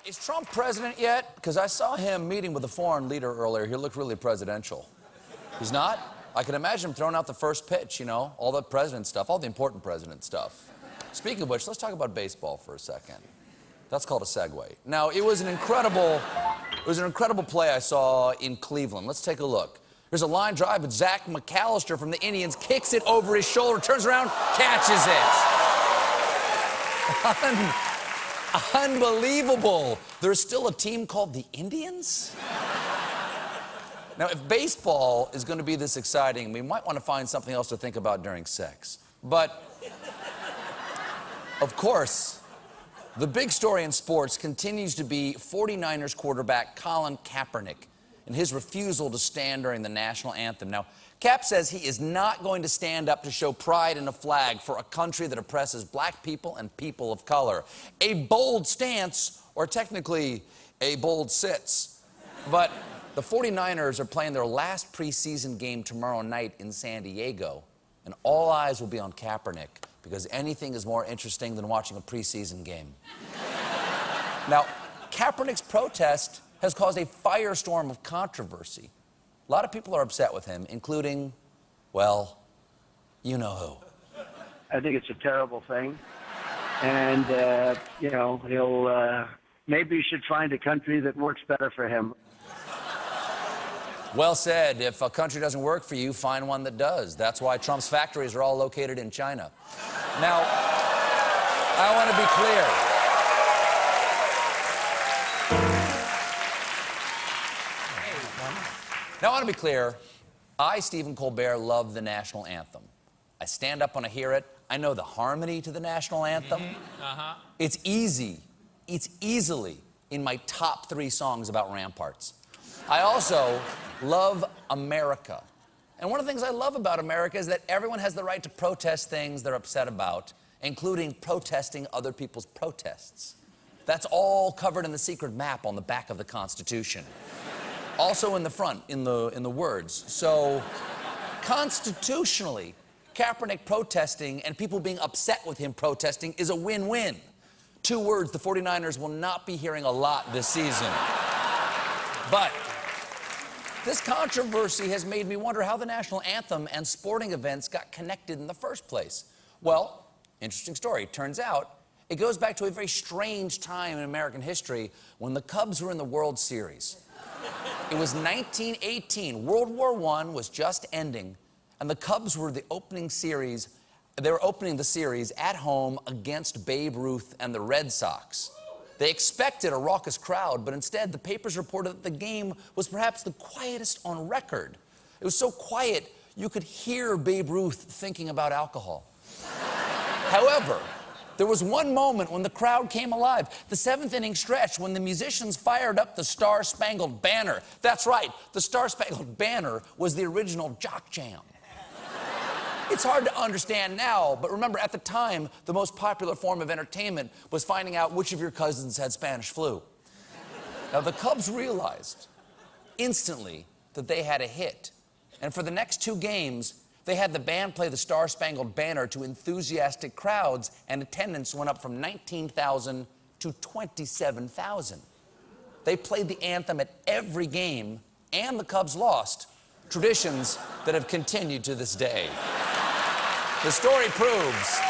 Is Trump president yet? Because I saw him meeting with a foreign leader earlier. He looked really presidential. He's not? I can imagine him throwing out the first pitch, you know, all the president stuff, all the important president stuff. Speaking of which, let's talk about baseball for a second. That's called a segue. Now, it was an incredible play I saw in Cleveland. Let's take a look. There's a line drive, but Zach McAllister from the Indians kicks it over his shoulder, turns around, catches it. Unbelievable. There's still a team called the Indians? Now, if baseball is going to be this exciting, we might want to find something else to think about during sex. But, of course, the big story in sports continues to be 49ers quarterback Colin Kaepernick and his refusal to stand during the national anthem. Now, Cap says he is not going to stand up to show pride in a flag for a country that oppresses black people and people of color. A bold stance, or technically, a bold sits. But the 49ers are playing their last preseason game tomorrow night in San Diego, and all eyes will be on Kaepernick, because anything is more interesting than watching a preseason game. Now, Kaepernick's protest has caused a firestorm of controversy. A lot of people are upset with him, including, well, you know who. I think it's a terrible thing. And, you know, maybe he should find a country that works better for him. Well said. If a country doesn't work for you, find one that does. That's why Trump's factories are all located in China. Now, I want to be clear. Now, I want to be clear. I, Stephen Colbert, love the national anthem. I stand up when I hear it. I know the harmony to the national anthem. It's easy. It's easily in my top 3 songs about ramparts. I also love America. And one of the things I love about America is that everyone has the right to protest things they're upset about, including protesting other people's protests. That's all covered in the secret map on the back of the Constitution. Also in the front, in the words. So, constitutionally, Kaepernick protesting and people being upset with him protesting is a win-win. 2 words the 49ers will not be hearing a lot this season. But this controversy has made me wonder how the national anthem and sporting events got connected in the first place. Well, interesting story. Turns out it goes back to a very strange time in American history when the Cubs were in the World Series. It was 1918. World War I was just ending, and the Cubs were the opening series. They were opening the series at home against Babe Ruth and the Red Sox. They expected a raucous crowd, but instead the papers reported that the game was perhaps the quietest on record. It was so quiet, you could hear Babe Ruth thinking about alcohol. However, there was one moment when the crowd came alive, the 7th inning stretch, when the musicians fired up the Star-Spangled Banner. That's right, the Star-Spangled Banner was the original jock jam. It's hard to understand now, but remember, at the time, the most popular form of entertainment was finding out which of your cousins had Spanish flu. Now, the Cubs realized instantly that they had a hit. And for the next 2 games, they had the band play the Star-Spangled Banner to enthusiastic crowds, and attendance went up from 19,000 to 27,000. They played the anthem at every game, and the Cubs lost. Traditions that have continued to this day. The story proves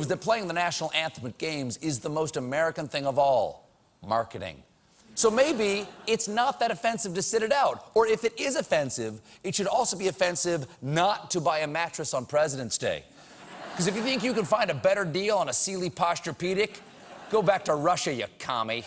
that playing the national anthem at games is the most American thing of all, marketing. So maybe it's not that offensive to sit it out. Or if it is offensive, it should also be offensive not to buy a mattress on President's Day. Because if you think you can find a better deal on a Sealy Posturepedic, go back to Russia, you commie.